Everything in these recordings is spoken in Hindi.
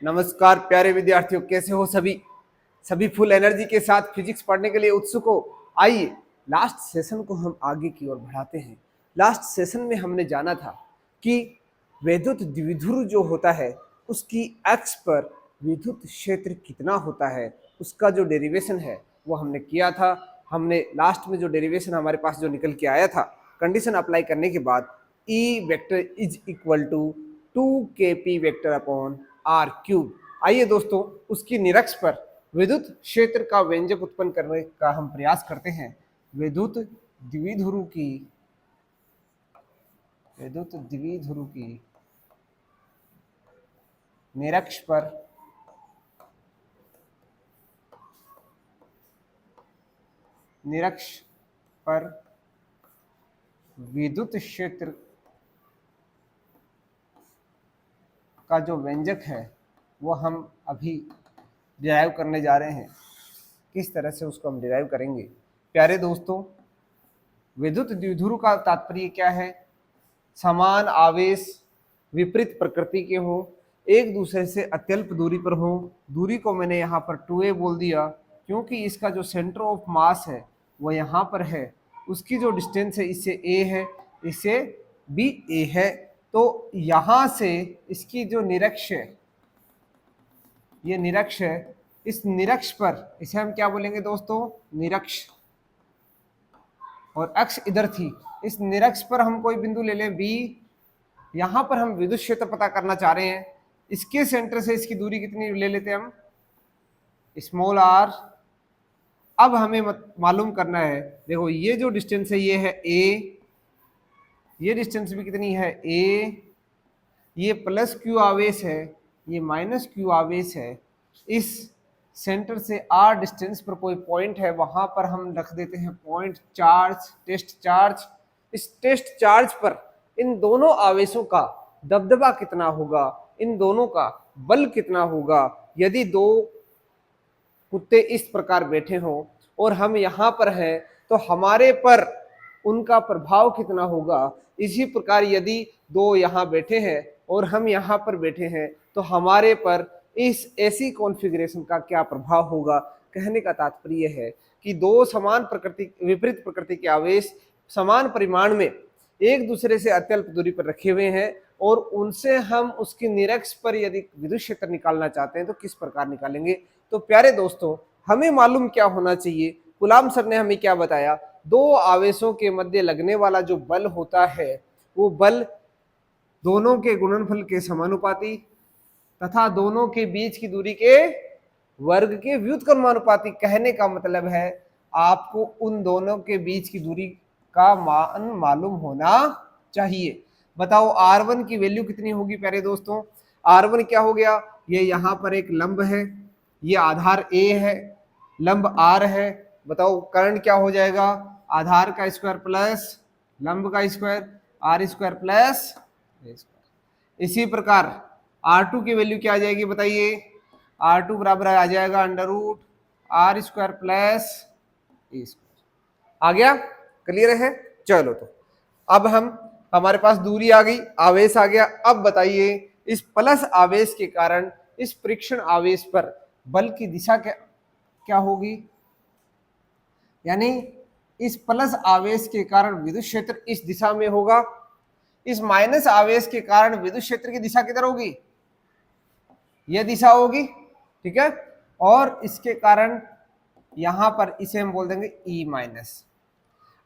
नमस्कार प्यारे विद्यार्थियों, कैसे हो सभी? सभी फुल एनर्जी के साथ फिजिक्स पढ़ने के लिए उत्सुक हो? आइए लास्ट सेशन को हम आगे की ओर बढ़ाते हैं। लास्ट सेशन में हमने जाना था कि विद्युत द्विध्रुव जो होता है उसकी एक्स पर विद्युत क्षेत्र कितना होता है, उसका जो डेरिवेशन है वो हमने किया था। हमने लास्ट में जो डेरिवेशन हमारे पास जो निकल के आया था, कंडीशन अप्लाई करने के बाद E vector is equal to 2kp vector upon are cube. आइए दोस्तों, उसकी निरक्ष पर विद्युत क्षेत्र का व्यंजक उत्पन्न करने का हम प्रयास करते हैं। विद्युत द्विध्रुव की निरक्ष पर विद्युत क्षेत्र का जो व्यंजक है वो हम अभी डिराइव करने जा रहे हैं। किस तरह से उसको हम डिराइव करेंगे? प्यारे दोस्तों, विद्युत द्विध्रुव का तात्पर्य क्या है? समान आवेश विपरीत प्रकृति के हो, एक दूसरे से अत्यल्प दूरी पर हो। दूरी को मैंने यहाँ पर 2a बोल दिया क्योंकि इसका जो सेंटर ऑफ मास है वो यहाँ पर है। उसकी जो डिस्टेंस है इससे a है, इससे भी a है। तो यहाँ से इसकी जो निरक्ष है, ये निरक्ष है, इस निरक्ष पर इसे हम क्या बोलेंगे दोस्तों? निरक्ष। और अक्ष इधर थी, इस निरक्ष पर हम कोई बिंदु ले लें B। यहां पर हम विद्युत क्षेत्र पता करना चाह रहे हैं। इसके सेंटर से इसकी दूरी कितनी ले लेते हैं हम? Small r। अब हमें मालूम करना है, देखो ये जो डिस्टेंस है ये है a, ये डिस्टेंस भी कितनी है a, ये प्लस q आवेश है, ये माइनस q आवेश है। इस सेंटर से r डिस्टेंस पर कोई पॉइंट है, वहां पर हम रख देते हैं पॉइंट चार्ज, टेस्ट चार्ज। इस टेस्ट चार्ज पर इन दोनों आवेशों का दबदबा कितना होगा, इन दोनों का बल कितना होगा। यदि दो कुत्ते इस प्रकार बैठे हों और हम यहाँ पर हैं तो हमारे पर उनका प्रभाव कितना होगा। इसी प्रकार यदि दो यहाँ बैठे हैं और हम यहाँ पर बैठे हैं तो हमारे पर इस ऐसी कॉन्फ़िगरेशन का क्या प्रभाव होगा। कहने का तात्पर्य है कि दो समान प्रकृति विपरीत प्रकृति के आवेश समान परिमाण में एक दूसरे से अत्यल्प दूरी पर रखे हुए हैं और उनसे हम उसकी निरक्ष पर यदि विद्युत क्षेत्र निकालना चाहते हैं तो किस प्रकार निकालेंगे। तो प्यारे दोस्तों, हमें मालूम क्या होना चाहिए? गुलाम सर ने हमें क्या बताया? दो आवेशों के मध्य लगने वाला जो बल होता है वो बल दोनों के गुणनफल के समानुपाती तथा दोनों के बीच की दूरी के वर्ग के व्युत्क्रमानुपाती। कहने का मतलब है आपको उन दोनों के बीच की दूरी का मान मालूम होना चाहिए। बताओ R1 की वैल्यू कितनी होगी प्यारे दोस्तों? R1 क्या हो गया? ये यहाँ पर एक लंब है, ये आधार A है, लंब R है। बताओ करंट क्या हो जाएगा? आधार का स्क्वायर प्लस लंब का square, R square plus A square. इसी प्रकार R2 की वैल्यू क्या आ जाएगी बताइए? R2 बराबर आ जाएगा under root R square plus A square. आ गया? क्लियर है? चलो तो अब हमारे पास दूरी आ गई, आवेश आ गया। अब बताइए इस प्लस आवेश के कारण इस परीक्षण आवेश पर बल की दिशा क्या होगी? यानी इस प्लस आवेश के कारण विद्युत क्षेत्र इस दिशा में होगा, इस माइनस आवेश के कारण विद्युत क्षेत्र की दिशा किधर होगी? यह दिशा होगी, ठीक है। और इसके कारण यहां पर इसे हम बोल देंगे E माइनस।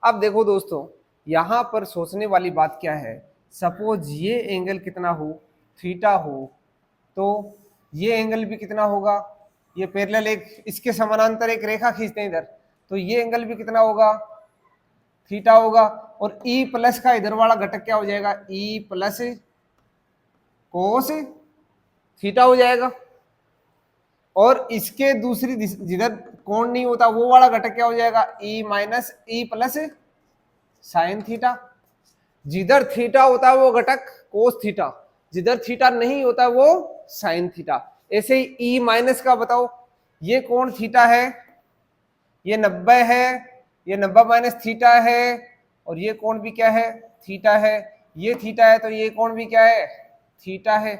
अब देखो दोस्तों, यहां पर सोचने वाली बात क्या है? सपोज ये एंगल कितना हो? थीटा हो, तो ये एंगल भी कितना होगा? ये पैरेलल एक इसके समानांतर एक रेखा खींचते हैं इधर, तो ये एंगल भी कितना होगा? थीटा होगा। और E प्लस का इधर वाला घटक क्या हो जाएगा? E प्लस कोस थीटा हो जाएगा। और इसके दूसरी जिधर कोण नहीं होता वो वाला घटक क्या हो जाएगा? E minus E plus sine theta. जिधर थीटा होता है वो घटक कोस थीटा, जिधर थीटा नहीं होता वो साइन थीटा। ऐसे ही E माइनस का बताओ, ये कोण थीटा है, ये 90 है, ये 90 माइनस थीटा है, और ये कोण भी क्या है? थीटा है। ये थीटा है तो ये कोण भी क्या है? थीटा है,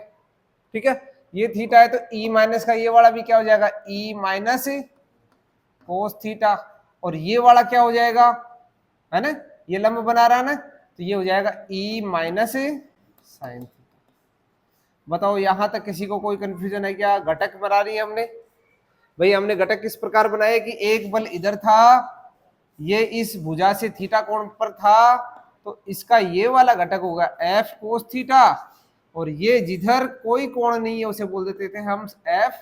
ठीक है। ये थीटा है तो ई माइनस का ये वाला भी क्या हो जाएगा, ई माइनस कोस थीटा, और ये वाला क्या हो जाएगा, है ना, ये लंब बना रहा है ना, तो ये हो जाएगा ई माइनस साइन थीटा। बताओ यहां तक किसी को कोई कंफ्यूजन है क्या? घटक बना रही है हमने भाई, हमने घटक किस प्रकार बनाए कि एक बल इधर था, ये इस भुजा से थीटा कोण पर था, तो इसका ये वाला घटक होगा एफ कोस थीटा, और ये जिधर कोई कोण नहीं है उसे बोल देते थे हम एफ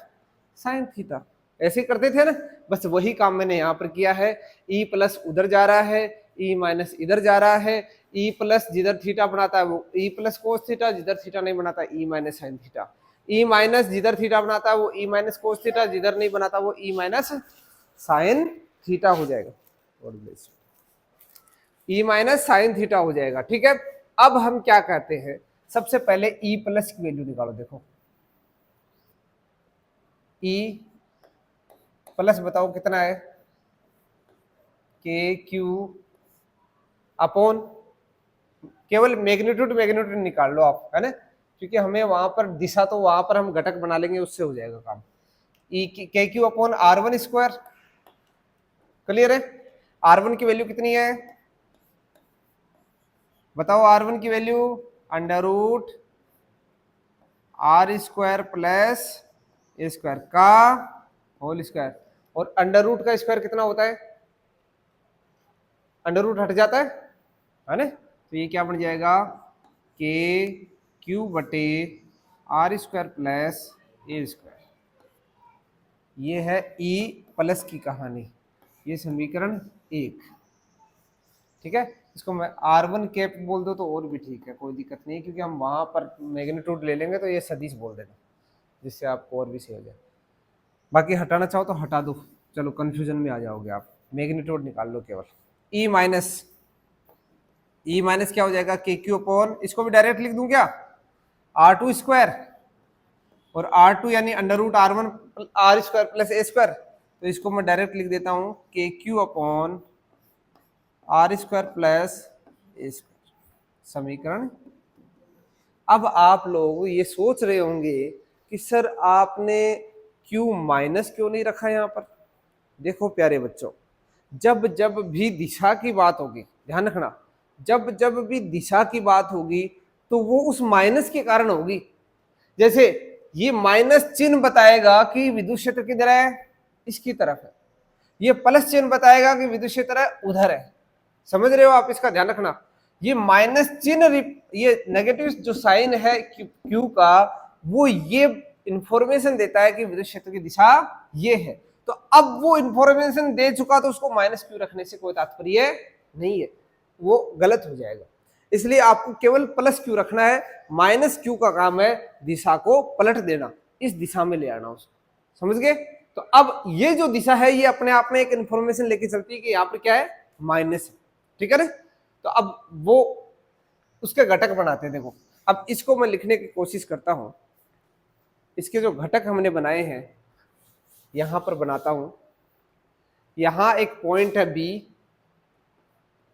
साइन थीटा। ऐसे करते थे ना, बस वही काम मैंने यहाँ पर किया है। ई प्लस उधर जा रहा है, ई माइनस इधर जा रहा है, ई प्लस जिधर थीटा बनाता है वो ई प्लस कोस थीटा, जिधर थीटा नहीं बनाता E minus sine theta, E minus जिधर थीटा बनाता है वो ई माइनस कोस थीटा, जिधर नहीं बनाता वो ई माइनस साइन थीटा हो जाएगा, ई माइनस साइन थीटा हो जाएगा। ठीक है, अब हम क्या कहते हैं, सबसे पहले ई प्लस की वैल्यू निकालो। देखो ई प्लस बताओ कितना है, के क्यू अपॉन, केवल मैग्नीट्यूड निकाल लो आप, है ना, क्योंकि हमें वहां पर दिशा तो वहां पर हम घटक बना लेंगे, उससे हो जाएगा काम। ई के Q upon R1 square, clear है। R1 की वैल्यू कितनी है बताओ, R1 की value under root R square plus ए स्क्वायर का होल स्क्वायर, और अंडर रूट का स्क्वायर कितना होता है, अंडर रूट हट जाता है ना, तो ये क्या बन जाएगा, के क्यू बटे R स्क्वायर प्लस ए स्क्वायर। ये है ई प्लस की कहानी, ये समीकरण 1। ठीक है, इसको मैं R1 कैप बोल दो तो और भी ठीक है, कोई दिक्कत नहीं है, क्योंकि हम वहां पर मैग्नीट्यूड ले लेंगे तो ये सदिश बोल देना, जिससे आपको और भी सही हो जाए। बाकी हटाना चाहो तो हटा दो, चलो कंफ्यूजन में आ जाओगे आप, मैग्नीट्यूड निकाल लो केवल। ई माइनस क्या हो जाएगा, के क्यू अपॉन, इसको भी डायरेक्ट लिख दूं क्या, R2 स्क्वायर, और R2 यानी under root R1 R square plus ए स्क्वायर, तो इसको मैं डायरेक्ट लिख देता हूं K Q upon R square plus ए स्क्वायर, समीकरण। अब आप लोग ये सोच रहे होंगे कि सर आपने क्यू माइनस क्यों नहीं रखा यहां पर। देखो प्यारे बच्चों, जब जब भी दिशा की बात होगी, ध्यान रखना, जब जब भी दिशा की बात होगी तो वो उस माइनस के कारण होगी। जैसे ये माइनस चिन्ह बताएगा कि विद्युत क्षेत्र किधर है, इसकी तरफ है, ये प्लस चिन्ह बताएगा कि विद्युत क्षेत्र है उधर है। समझ रहे हो आप, इसका ध्यान रखना। ये माइनस चिन्ह, ये नेगेटिव जो साइन है क्यू का, वो ये इंफॉर्मेशन देता है कि विद्युत क्षेत्र की दिशा ये है। तो अब वो इंफॉर्मेशन दे चुका तो उसको माइनस क्यू रखने से कोई तात्पर्य नहीं है, वो गलत हो जाएगा। इसलिए आपको केवल प्लस क्यू रखना है, माइनस क्यू का काम है दिशा को पलट देना, इस दिशा में ले आना उसको, समझ गए। तो अब ये जो दिशा है ये अपने आप में एक इंफॉर्मेशन लेके चलती है कि यहाँ पर क्या है, माइनस है, ठीक है ना। तो अब वो उसके घटक बनाते हैं। देखो अब इसको मैं लिखने की कोशिश करता हूं, इसके जो घटक हमने बनाए हैं यहां पर बनाता हूं। यहां एक पॉइंट है बी,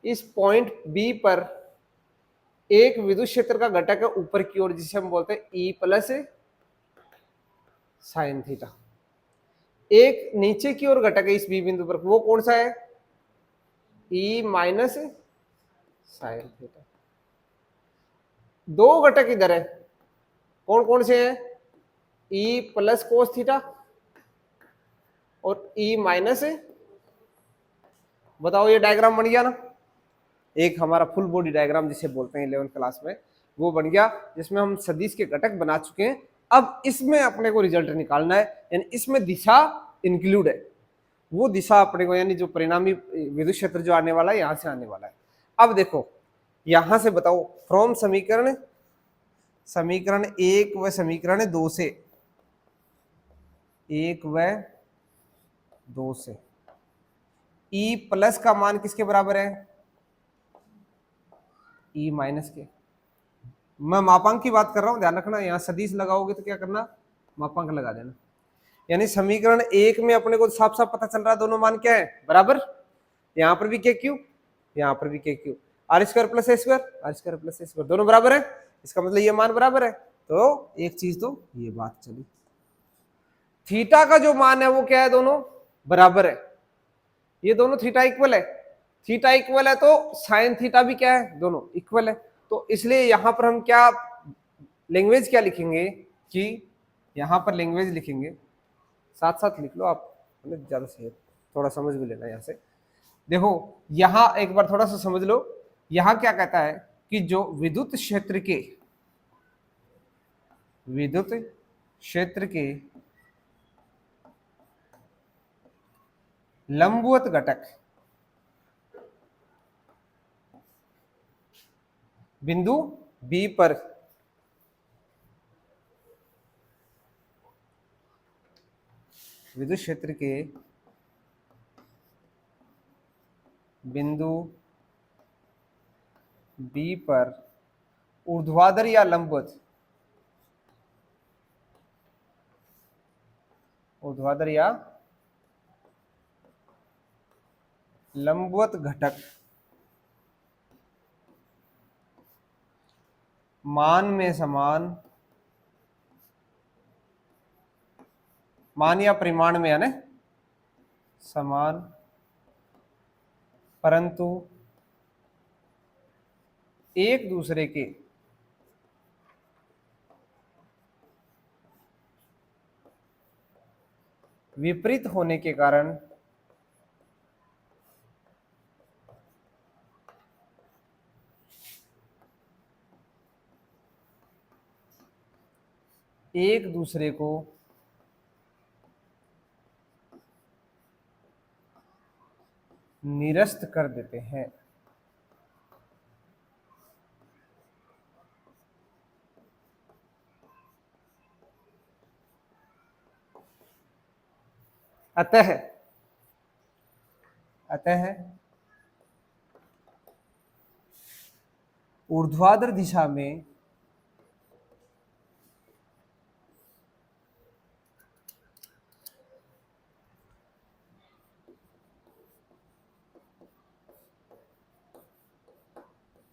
इस पॉइंट बी पर एक विद्युत क्षेत्र का घटक है ऊपर की ओर, जिसे हम बोलते हैं ई प्लस साइन थीटा। एक नीचे की ओर घटक है इस बी बिंदु पर, वो कौन सा है, ई माइनस साइन थीटा। दो घटक इधर है, कौन कौन से हैं, ई प्लस कोस थीटा और ई माइनस, बताओ ये डायग्राम बन गया ना, एक हमारा फुल बॉडी डायग्राम जिसे बोलते हैं 11th क्लास में, वो बन गया, जिसमें हम सदिश के घटक बना चुके हैं। अब इसमें अपने को रिजल्ट निकालना है, यानी इसमें दिशा इंक्लूड है, वो दिशा अपने को, यानी जो परिणामी विद्युत क्षेत्र जो आने वाला है यहां से आने वाला है। अब देखो यहां से बताओ, फ्रॉम समीकरण 1 व समीकरण 2 से, 1 व 2 से ई प्लस का मान किसके बराबर है, ई माइनस के। मैं मापांक की बात कर रहा हूं, ध्यान रखना, यहां सदिश लगाओगे तो क्या करना, मापांक लगा देना। यानी समीकरण 1 में अपने को साफ साफ पता चल रहा है दोनों मान क्या है, बराबर। यहां पर भी के क्यू, यहां पर भी K Q, R square plus ए स्क्वायर, आर स्क्वायर प्लस ए स्क्वायर, दोनों बराबर है, इसका मतलब ये मान बराबर है। तो एक चीज तो ये बात चली। थीटा का जो मान है वो क्या है, दोनों बराबर है, ये दोनों थीटा इक्वल है, थीटा इक्वल है तो साइन थीटा भी क्या है, दोनों इक्वल है। तो इसलिए यहां पर हम क्या लैंग्वेज क्या लिखेंगे कि यहां पर लैंग्वेज लिखेंगे, साथ साथ लिख लो आप, ज्यादा सही है, थोड़ा समझ भी लेना यहां से। देखो यहां एक बार थोड़ा सा समझ लो, यहां क्या कहता है कि जो विद्युत क्षेत्र के लंबवत घटक बिंदु बी पर विद्युत क्षेत्र के बिंदु बी पर ऊर्ध्वाधर या लंबवत, ऊर्ध्वाधर या लंबवत घटक मान में समान, मान या परिमाण में है ना समान, परंतु एक दूसरे के विपरीत होने के कारण एक दूसरे को निरस्त कर देते हैं। अतः ऊर्ध्वाधर दिशा में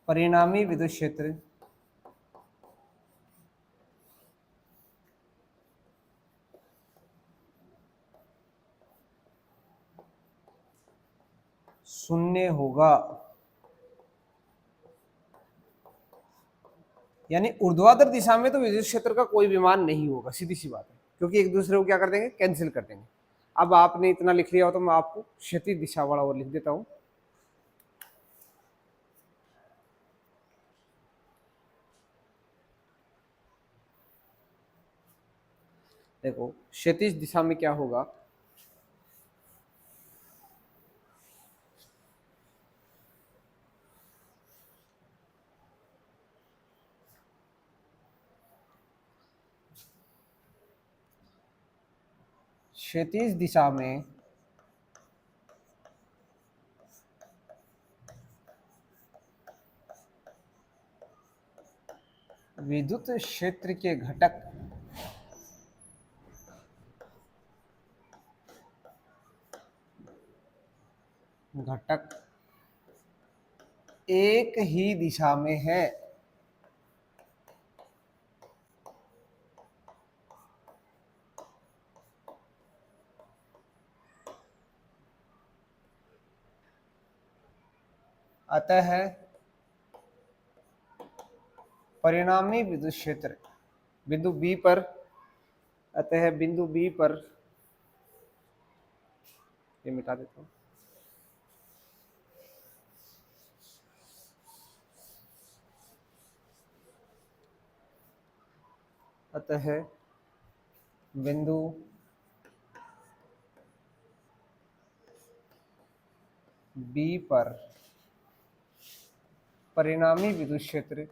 परिणामी विद्युत क्षेत्र शून्य होगा, यानी ऊर्ध्वाधर दिशा में तो विद्युत क्षेत्र का कोई भी मान नहीं होगा, सीधी सी बात है, क्योंकि एक दूसरे को क्या कर देंगे, कैंसिल कर देंगे। अब आपने इतना लिख लिया हो तो मैं आपको क्षैतिज दिशा वाला और लिख देता हूं। देखो क्षैतिज दिशा में क्या होगा, क्षैतिज दिशा में विद्युत क्षेत्र के घटक एक ही दिशा में है। अतः परिणामी विद्युत क्षेत्र बिंदु बी पर, अतः बिंदु बी पर, ये मिटा देता हूं, अतः बिंदु बी पर परिणामी विद्युत क्षेत्र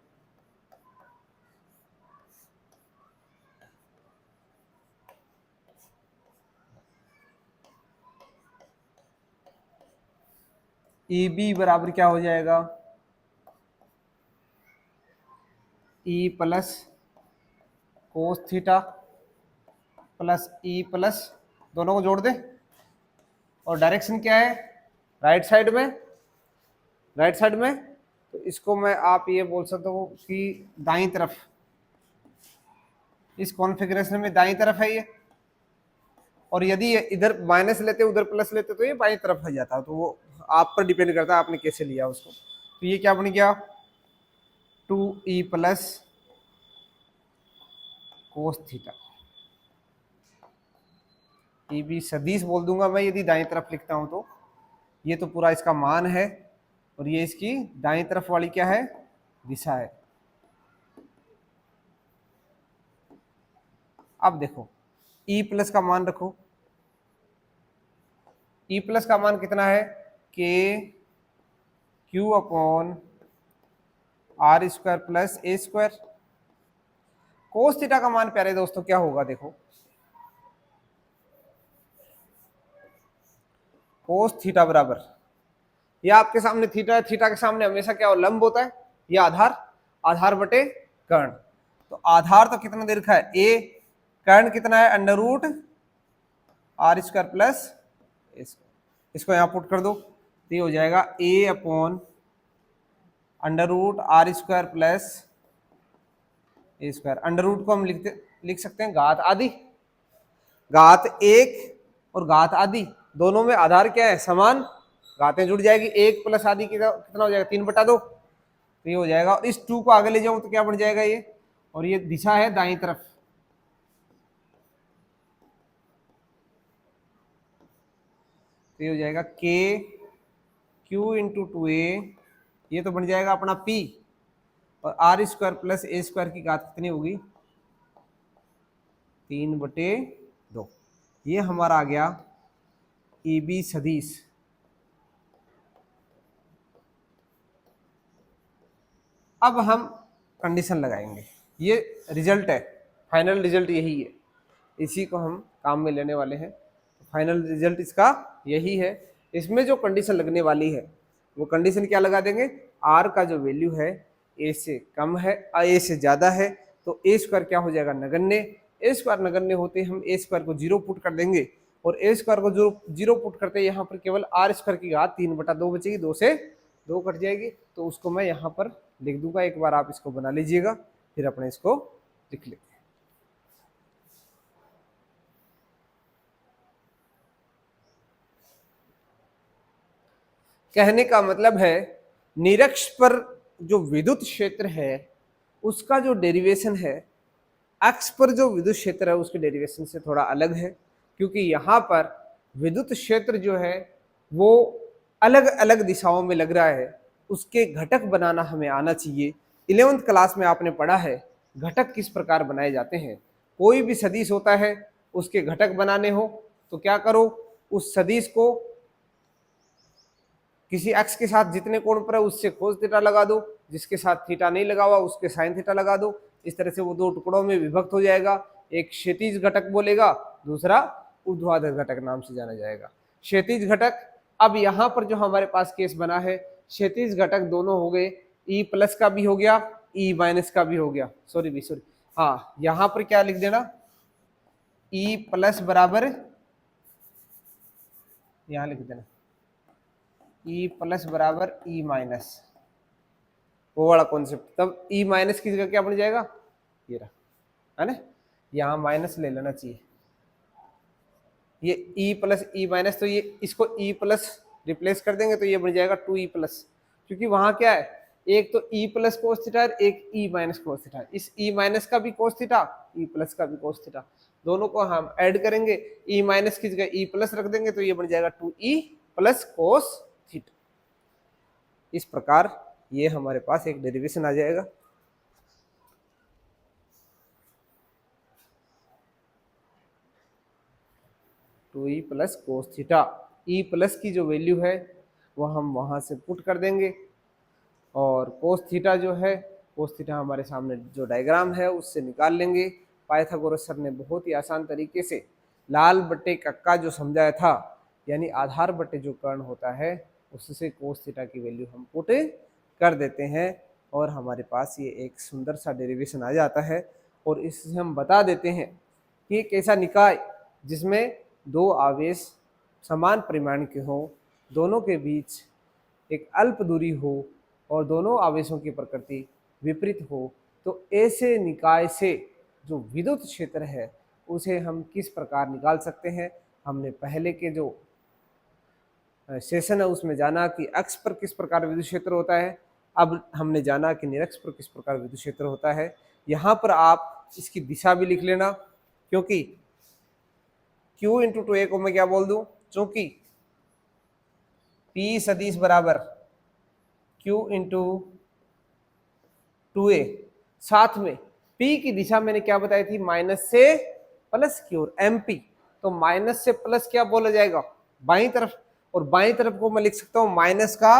ई बी बराबर क्या हो जाएगा, ई plus cos theta plus E plus, दोनों को जोड़ दे, और डायरेक्शन क्या है, राइट साइड में, राइट साइड में, तो इसको मैं आप ये बोल सकते हो कि दाईं तरफ, इस कॉन्फ़िगरेशन में दाईं तरफ है ये, और यदि इधर माइनस लेते उधर प्लस लेते तो ये बाई तरफ आ जाता। तो वो आप पर डिपेंड करता है आपने कैसे लिया उसको। तो ये क्या बन गया 2e प्लस कोस थीटा। ये भी सदिश बोल दूंगा मैं यदि दाएं तरफ लिखता हूं तो। ये तो पूरा इसका मान है और ये इसकी दाएं तरफ वाली क्या है दिशा है। अब देखो e प्लस का मान रखो। e प्लस का मान कितना है k q upon are square plus A square. Cos theta का मान प्यारे दोस्तों क्या होगा देखो, कोस थीटा बराबर, ये आपके सामने थीटा है, थीटा के सामने हमेशा क्या हो लंब होता है, ये आधार, आधार बटे कर्ण। तो आधार तो कितना दे रखा है a, कर्ण कितना है under root R square plus ए स्क्वायर। इसको यहां पुट कर दो तो ये हो जाएगा a upon under root R square plus A square. Under root को हम लिख सकते हैं घात आदि, घात एक और घात आदि दोनों में आधार क्या है समान, घातें जुड़ जाएगी, एक प्लस आदि कितना हो जाएगा 3/2। तो ये हो जाएगा और इस 2 को आगे ले जाऊं तो क्या बन जाएगा ये, और ये दिशा है दाईं तरफ। तो ये हो जाएगा k q इंटू 2a, ये तो बन जाएगा अपना p, और आर स्क्वायर प्लस ए स्क्वायर की घात कितनी होगी 3/2। ये हमारा आ गया ए बी सदिश। अब हम कंडीशन लगाएंगे, ये रिजल्ट है, फाइनल रिजल्ट यही है, इसी को हम काम में लेने वाले हैं। फाइनल रिजल्ट इसका यही है। इसमें जो कंडीशन लगने वाली है वो कंडीशन क्या लगा देंगे, आर का जो वैल्यू है ए से कम है, ए से ज़्यादा है तो ए स्क्वायर क्या हो जाएगा नगण्य। ए स्क्वायर नगण्य होते हम ए स्क्वायर को 0 पुट कर देंगे, और ए स्क्वायर को जो 0 पुट करते हैं यहाँ पर केवल आर स्क्वायर की घात 3/2 बचेगी, 2 से 2 कट जाएगी। तो उसको मैं यहाँ पर लिख दूंगा, एक बार आप इसको बना लीजिएगा फिर अपने इसको लिख लेते हैं। कहने का मतलब है निरक्ष पर जो विद्युत क्षेत्र है उसका जो डेरिवेशन है अक्ष पर जो विद्युत क्षेत्र है उसके डेरिवेशन से थोड़ा अलग है, क्योंकि यहाँ पर विद्युत क्षेत्र जो है वो अलग अलग दिशाओं में लग रहा है, उसके घटक बनाना हमें आना चाहिए। 11th क्लास में आपने पढ़ा है घटक किस प्रकार बनाए जाते हैं। कोई भी सदिश होता है उसके घटक बनाने हो तो क्या करो, उस सदिश को किसी अक्ष के साथ जितने कोण पर है उससे कोस थीटा लगा दो, जिसके साथ थीटा नहीं लगा हुआ उसके साइन थीटा लगा दो। इस तरह से वो 2 टुकड़ों में विभक्त हो जाएगा, एक क्षैतिज घटक बोलेगा, दूसरा ऊर्ध्वाधर घटक नाम से जाना जाएगा। क्षैतिज घटक, अब यहाँ पर जो हमारे पास केस बना है क्षैतिज घटक दोनों हो गए, ई प्लस का भी हो गया ई माइनस का भी हो गया, सॉरी हाँ यहाँ पर क्या लिख देना ई प्लस बराबर, यहाँ लिख देना ई प्लस बराबर ई माइनस, वो वाला कॉन्सेप्ट। तब ई माइनस की जगह क्या बन जाएगा ये रहा, है ना, यहाँ माइनस ले लेना चाहिए, ये ई प्लस ई माइनस, तो ये इसको ई प्लस रिप्लेस कर देंगे तो ये बन जाएगा 2e प्लस, क्योंकि वहां क्या है एक तो ई प्लस कोस थीटा और एक ई माइनस कोस थीटा, इस ई माइनस का भी कोस थीटा ई प्लस का भी कोस थीटा, दोनों को हम ऐड करेंगे, ई माइनस की जगह ई प्लस रख देंगे तो ये बन जाएगा 2e प्लस कोस थीटा। इस प्रकार ये हमारे पास एक डेरिवेशन आ जाएगा। Two e plus cos theta, e plus की जो वैल्यू है वो हम वहां से पुट कर देंगे, और कोस थीटा जो है, कोस थीटा हमारे सामने जो डायग्राम है उससे निकाल लेंगे। पाइथागोरस सर ने बहुत ही आसान तरीके से लाल बट्टे कक्का जो समझाया था, यानी आधार बट्टे जो कर्ण होता है उससे कोस थीटा की वैल्यू हम पुट कर देते हैं, और हमारे पास ये एक सुंदर सा डेरिवेशन आ जाता है। और इससे हम बता देते हैं कि एक ऐसा निकाय जिसमें 2 आवेश समान परिमाण के हों, दोनों के बीच एक अल्प दूरी हो और दोनों आवेशों की प्रकृति विपरीत हो, तो ऐसे निकाय से जो विद्युत क्षेत्र है उसे हम किस प्रकार निकाल सकते हैं। हमने पहले के जो सेशन है उसमें जाना कि अक्ष पर किस प्रकार विद्युत क्षेत्र होता है, अब हमने जाना कि निरक्ष पर किस प्रकार विद्युत क्षेत्र होता है। यहाँ पर आप इसकी दिशा भी लिख लेना, क्योंकि Q इंटू 2A को मैं क्या बोल दूं, चूंकि P सदिश बराबर Q इंटू 2A, साथ में P की दिशा मैंने क्या बताई थी, माइनस से प्लस की ओर MP, तो माइनस से प्लस क्या बोला जाएगा, बाईं तरफ, और बाईं तरफ को मैं लिख सकता हूं माइनस का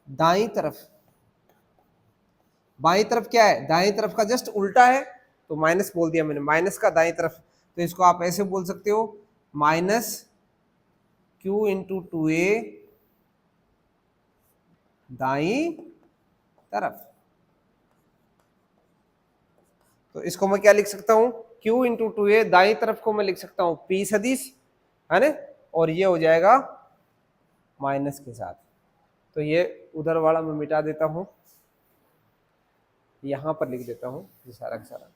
दाईं तरफ। बाईं तरफ क्या है, दाईं तरफ का जस्ट उल्टा है, तो माइनस बोल दिया मैंने, माइनस का दाईं तरफ। तो इसको आप ऐसे बोल सकते हो, माइनस Q इंटू 2A दाईं तरफ। तो इसको मैं क्या लिख सकता हूं, Q इंटू 2A दाईं तरफ को मैं लिख सकता हूं P सदिश, है ना, और ये हो जाएगा माइनस के साथ। तो ये उधर वाला मैं मिटा देता हूं, यहां पर लिख देता हूं ये सारा का सारा।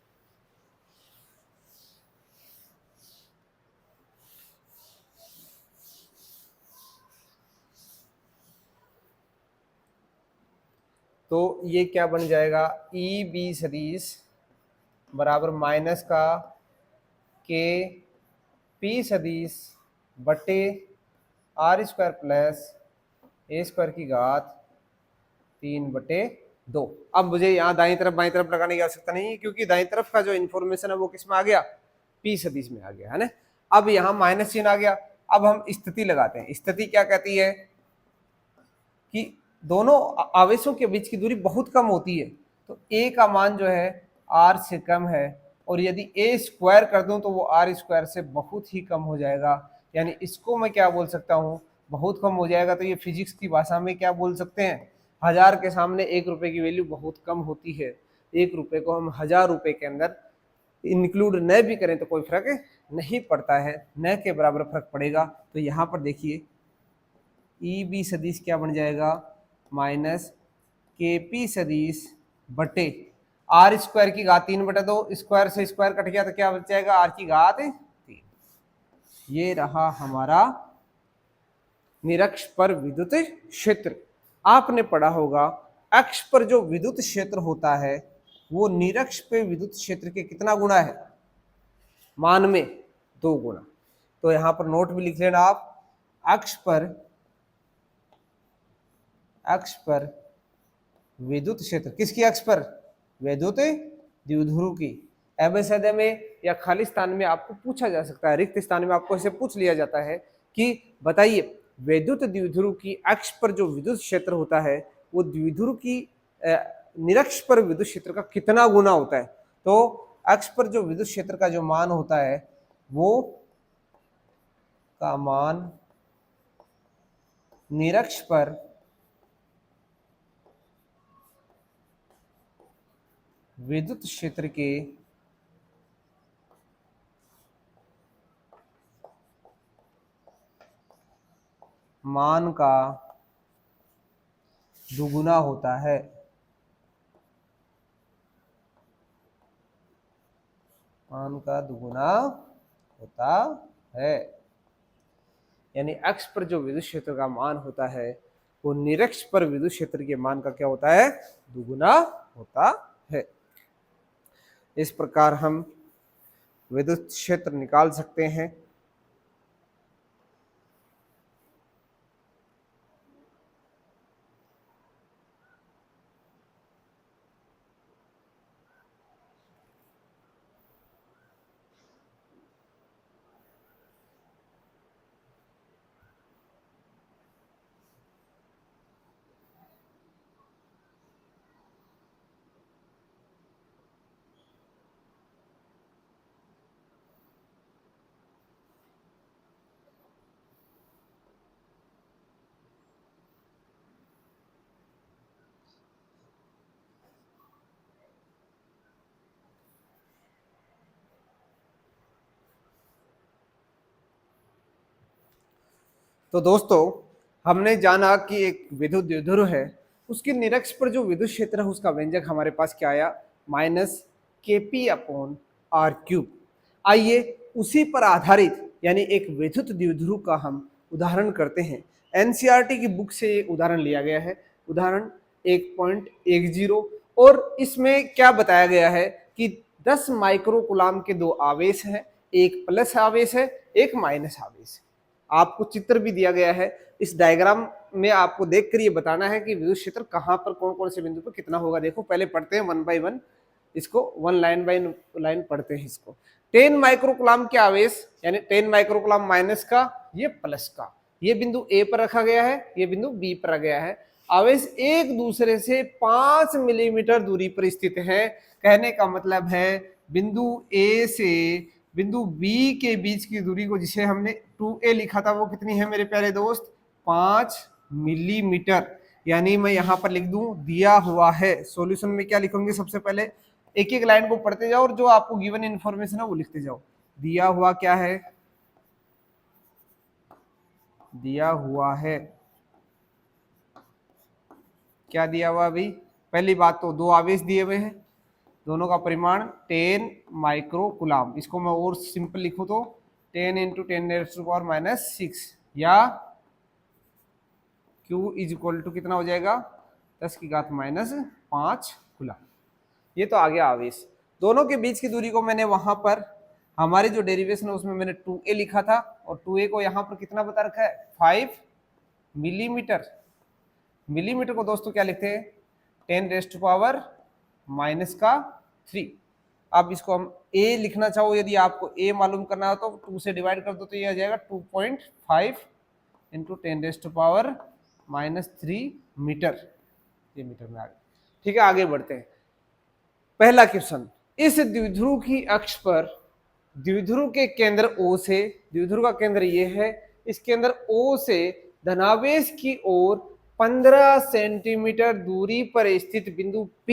तो ये क्या बन जाएगा, ई बी सदिश बराबर माइनस का के पी सदिश बटे आर स्क्वायर प्लस ए स्क्वायर की घात 3/2। अब मुझे यहाँ दाईं तरफ बाईं तरफ लगाने की आवश्यकता नहीं है, क्योंकि दाईं तरफ का जो इन्फॉर्मेशन है वो किस में आ गया, पी सदिश में आ गया, है ना। अब यहाँ माइनस चिन्ह आ गया। अब हम स्थिति लगाते हैं। स्थिति क्या कहती है कि दोनों आवेशों के बीच की दूरी बहुत कम होती है, तो ए का मान जो है आर से कम है, और यदि ए स्क्वायर कर दूं तो वो आर स्क्वायर से बहुत ही कम हो जाएगा। यानी इसको मैं क्या बोल सकता हूँ, बहुत कम हो जाएगा। तो ये फिजिक्स की भाषा में क्या बोल सकते हैं, 1000 के सामने 1 रुपए की वैल्यू बहुत कम होती है। 1 रुपए को हम 1000 रुपए के अंदर इंक्लूड न भी करें तो कोई फर्क नहीं पड़ता है, न के बराबर फर्क पड़ेगा। तो यहाँ पर देखिए ई बी सदिश क्या बन जाएगा, माइनस के पी सदिश बटे आर स्क्वायर की घात 3/2, स्क्वायर से स्क्वायर कट गया तो क्या बच जाएगा, आर की घात 3। ये रहा हमारा निरक्ष पर विद्युत क्षेत्र। आपने पढ़ा होगा अक्ष पर जो विद्युत क्षेत्र होता है वो निरक्ष पे विद्युत क्षेत्र के कितना गुना है, मान में 2 गुना। तो यहां पर नोट भी लिख लेना आप, अक्ष पर विद्युत क्षेत्र, किसकी अक्ष पर, विद्युत द्विध्रुव की। एमएसएडए में या खाली स्थान में आपको पूछा जा सकता है, रिक्त स्थान में आपको इसे पूछ लिया जाता है कि बताइए विद्युत द्विध्रुव की अक्ष पर जो विद्युत क्षेत्र होता है वो द्विध्रुव की निरक्ष पर विद्युत क्षेत्र का कितना गुना होता है। तो अक्ष पर जो विद्युत क्षेत्र का जो मान होता है वो का मान निरक्ष पर विद्युत क्षेत्र के मान का दुगुना होता है। मान का दुगुना होता है, यानी अक्ष पर जो विद्युत क्षेत्र का मान होता है वो निरक्ष पर विद्युत क्षेत्र के मान का क्या होता है, दुगुना होता है। इस प्रकार हम विद्युत क्षेत्र निकाल सकते हैं। तो दोस्तों हमने जाना कि एक विद्युत द्विध्रुव है, उसके निरक्ष पर जो विद्युत क्षेत्र है उसका व्यंजक हमारे पास क्या आया, माइनस के पी अपॉन आर क्यूब। आइए उसी पर आधारित यानी एक विद्युत द्विध्रुव का हम उदाहरण करते हैं। एनसीईआरटी की बुक से ये उदाहरण लिया गया है, उदाहरण 1.10, और इसमें क्या बताया गया है कि 10 माइक्रोकुलाम के दो आवेश हैं, एक प्लस आवेश है, एक माइनस आवेश है। आपको चित्र भी दिया गया है, इस डायग्राम में आपको देखकर ये बताना है कि विद्युत क्षेत्र कहाँ पर कौन कौन से बिंदु पर कितना होगा। देखो पहले पढ़ते हैं 1 बाय 1, इसको 1 लाइन बाय लाइन पढ़ते हैं। इसको 10 माइक्रोकुलाम के आवेश यानी 10 माइक्रोकुलाम माइनस का, ये प्लस का, ये बिंदु ए पर रखा गया है, ये बिंदु बी पर रखा गया है। आवेश एक दूसरे से 5 मिलीमीटर दूरी पर स्थित है। कहने का मतलब है बिंदु ए से बिंदु बी के बीच की दूरी को, जिसे हमने 2a लिखा था, वो कितनी है मेरे प्यारे दोस्त, 5 मिलीमीटर। यानी मैं यहां पर लिख दूं दिया हुआ है। सॉल्यूशन में क्या लिखोगे, सबसे पहले एक एक लाइन को पढ़ते जाओ और जो आपको गिवन इन्फॉर्मेशन है वो लिखते जाओ। दिया हुआ क्या है, दिया हुआ है, क्या दिया हुआ अभी, पहली बात तो दो आवेश दिए हुए हैं, दोनों का परिमाण 10 माइक्रोकुलाम। इसको मैं और सिंपल लिखूं तो 10 इंटू 10⁻⁻⁶, या Q इज इक्वल टू कितना हो जाएगा, 10⁻⁻5 कूलाम। ये तो आ गया आवेश। दोनों के बीच की दूरी को मैंने वहां पर हमारी जो डेरिवेशन है उसमें मैंने 2a लिखा था, और 2a को यहां पर कितना बता रखा है, 5 मिलीमीटर। मिलीमीटर को दोस्तों क्या लिखते हैं, 10⁻⁻3। अब इसको हम a लिखना चाहो, यदि आपको a मालूम करना हो तो 2 से डिवाइड कर दो तो ये आ जाएगा 2.5 इंटू 10⁻⁻3 मीटर। ये मीटर में आ गया। ठीक है, आगे बढ़ते हैं। पहला क्वेश्चन, इस द्विध्रुव की अक्ष पर द्विध्रुव के केंद्र O से, द्विध्रुव का केंद्र ये है, इस केंद्र O से धनावेश की ओर 15 सेंटीमीटर दूरी पर स्थित बिंदु P,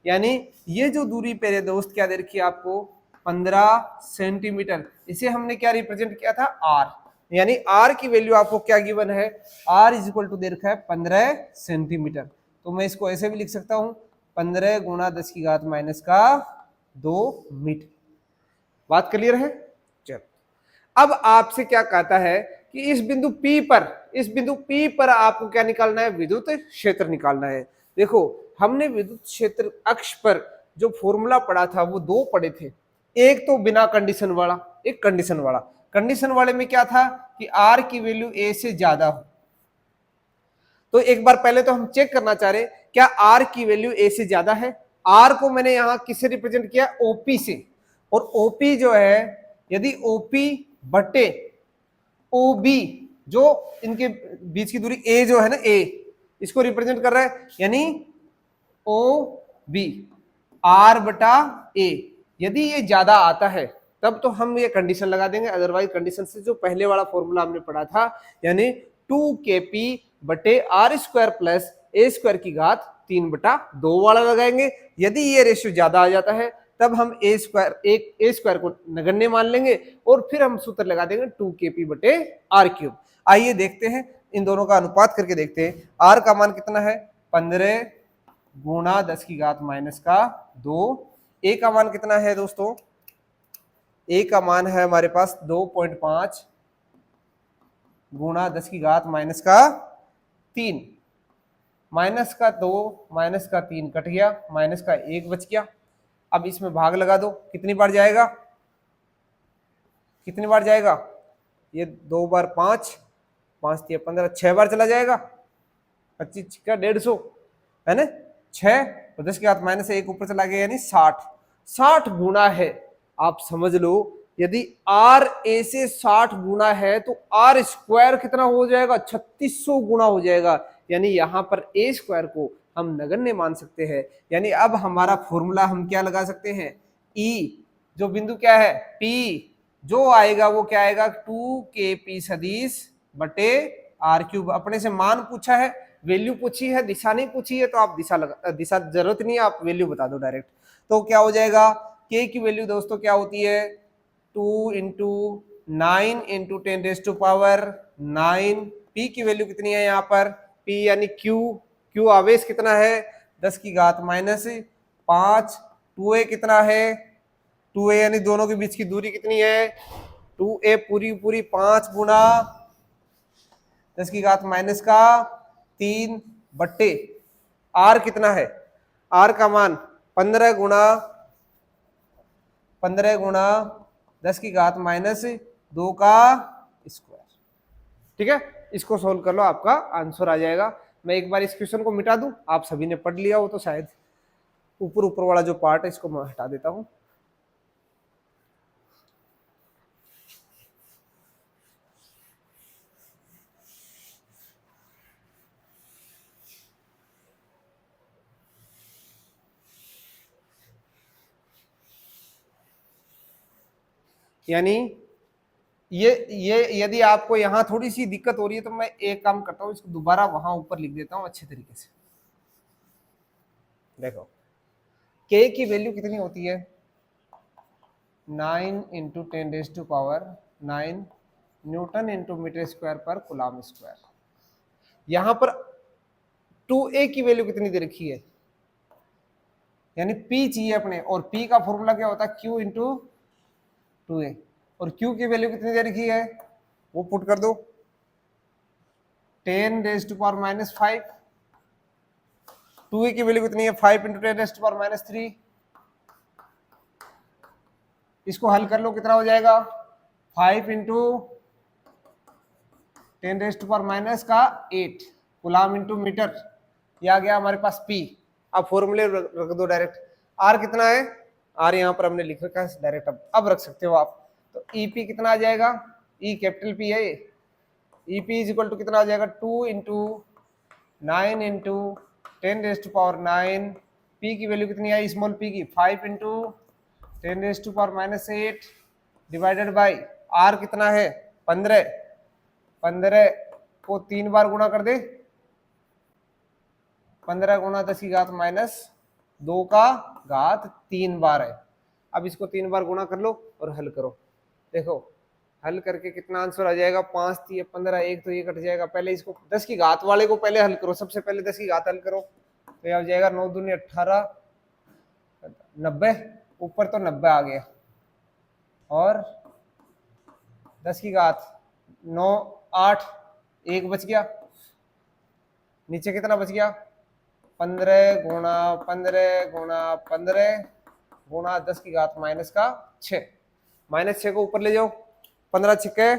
यानी ये जो दूरी पहले दोस्त क्या दे रखी है आपको, 15 सेंटीमीटर। इसे हमने क्या रिप्रेजेंट किया था, R, यानी R की वैल्यू आपको क्या गिवन है, R इज इक्वल टू दे रखा है 15 सेंटीमीटर। तो मैं इसको ऐसे भी लिख सकता हूं, 15 गुणा 10⁻²2 मीटर। बात क्लियर है। चलो अब आपसे क्या कहता है कि इस बिंदु P पर, इस बिंदु P पर आपको क्या निकालना है, विद्युत क्षेत्र निकालना है। देखो हमने विद्युत क्षेत्र अक्ष पर जो फॉर्मूला पढ़ा था वो दो पढ़े थे, एक तो बिना कंडीशन वाला, एक कंडीशन वाला। कंडीशन वाले में क्या था कि R की वैल्यू A से ज्यादा हो। तो एक बार पहले तो हम चेक करना चाह रहे क्या R की वैल्यू A से ज्यादा है। R को मैंने यहां किससे रिप्रेजेंट किया, OP से, और OP जो है, यदि OP बटे OB, जो इनके बीच की दूरी A जो है ना, A इसको रिप्रेजेंट कर रहा है, यानी OB R बटा A, यदि ये ज्यादा आता है तब तो हम ये कंडीशन लगा देंगे, अदरवाइज कंडीशन से जो पहले वाला फॉर्मूला हमने पढ़ा था, यानी 2kp बटे R² प्लस A² की घात 3/2 वाला लगाएंगे। यदि ये रेशियो ज्यादा आ जाता है तब हम A² को नगण्य मान लेंगे और फिर हम सूत्र लगा देंगे 2kp बटे R³। आइए देखते हैं, इन दोनों का अनुपात करके देखते हैं। R का मान कितना है, 15 गुणा 10⁻²। A का मान कितना है दोस्तों, A का मान है हमारे पास 2.5 गुणा 10⁻⁻3। माइनस का 2 माइनस का 3 कट गया, माइनस का 1 बच गया। अब इसमें भाग लगा दो, कितनी बार जाएगा, कितनी बार जाएगा, ये 2 बार 5, 5 × 15, 6 बार चला जाएगा, 25 का 150 है ना, 6 तो 10⁻⁻1 ऊपर चला गया, यानी 60 गुना है। आप समझ लो यदि R A से 60 गुना है तो R² कितना हो जाएगा, 3600 गुना हो जाएगा। यानी यहां पर A² को हम नगण्य मान सकते हैं। यानी अब हमारा फॉर्मूला हम क्या लगा सकते हैं, E जो बिंदु क्या है P, जो आएगा वो क्या आएगा, 2kp सदिश बटे R³। अपने से मान पूछा है, वैल्यू पूछी है, दिशा नहीं पूछी है, तो आप दिशा जरूरत नहीं है, आप वैल्यू बता दो डायरेक्ट। तो क्या हो जाएगा, k की वैल्यू दोस्तों क्या होती है, 2 × 9 × 10⁻⁹। p की वैल्यू कितनी है यहाँ पर, p यानी q आवेश कितना है, 10⁻⁻5। 2a कितना है, 2a यानी दोनों के बीच की दूरी कितनी है 2a पूरी पूरी 5 गुना 10 की घात माइनस का 3 बट्टे r कितना है r का मान 15 गुना 10 की घात माइनस 2 का स्क्वायर। ठीक है, इसको सोल्व कर लो, आपका आंसर आ जाएगा। मैं एक बार इस क्वेश्चन को मिटा दूं, आप सभी ने पढ़ लिया हो तो शायद ऊपर ऊपर वाला जो पार्ट है इसको मैं हटा देता हूं। यानी ये यदि आपको यहां थोड़ी सी दिक्कत हो रही है तो मैं एक काम करता हूं, इसको दोबारा वहां ऊपर लिख देता हूं अच्छे तरीके से। देखो k की वैल्यू कितनी होती है 9 into 10⁻⁹ newton into metre square पर कूलम स्क्वायर। यहां पर 2a की वैल्यू कितनी दे रखी है, यानी p चाहिए अपने, और p का फॉर्मूला क्या होता है q इंटू 2a, और q की वैल्यू कितनी दे रखी है वो पुट कर दो 10⁻⁵। 2a की वैल्यू कितनी है 5 इंटू 10⁻³ इसको हल कर लो, कितना हो जाएगा 5 इंटू 10⁻⁸ कूलम इंटू मीटर। ये आ गया हमारे पास p। अब फॉर्मूले रख दो डायरेक्ट। r कितना है, r यहाँ पर हमने लिख रखा है डायरेक्ट, अब रख सकते हो आप। तो ep कितना आ जाएगा, e कैपिटल p है, ep इज इक्वल टू कितना आ जाएगा 2 इंटू 9 इंटू 10⁻⁹ p की वैल्यू कितनी आई स्मॉल p की 5 इंटू 10⁻⁸ डिवाइडेड बाई r कितना है 15 को 3 बार गुणा कर दे, 15 गुणा 10 की घात -2 का घात 3 बार है। अब इसको 3 बार गुणा कर लो और हल करो। देखो हल करके कितना आंसर आ जाएगा 5 3 15, एक तो ये कट जाएगा। पहले इसको 10 की घात वाले को पहले हल करो, सबसे पहले 10 की घात हल करो तो ये आ जाएगा 9 दूनी 18 90, ऊपर तो 90 आ गया, और 10 की घात 9 8 एक बच गया, नीचे कितना बच गया 15 गुणा 15 गुणा 15 गुणा 10 की घात -6, -6 को ऊपर ले जाओ, 15 छिक्के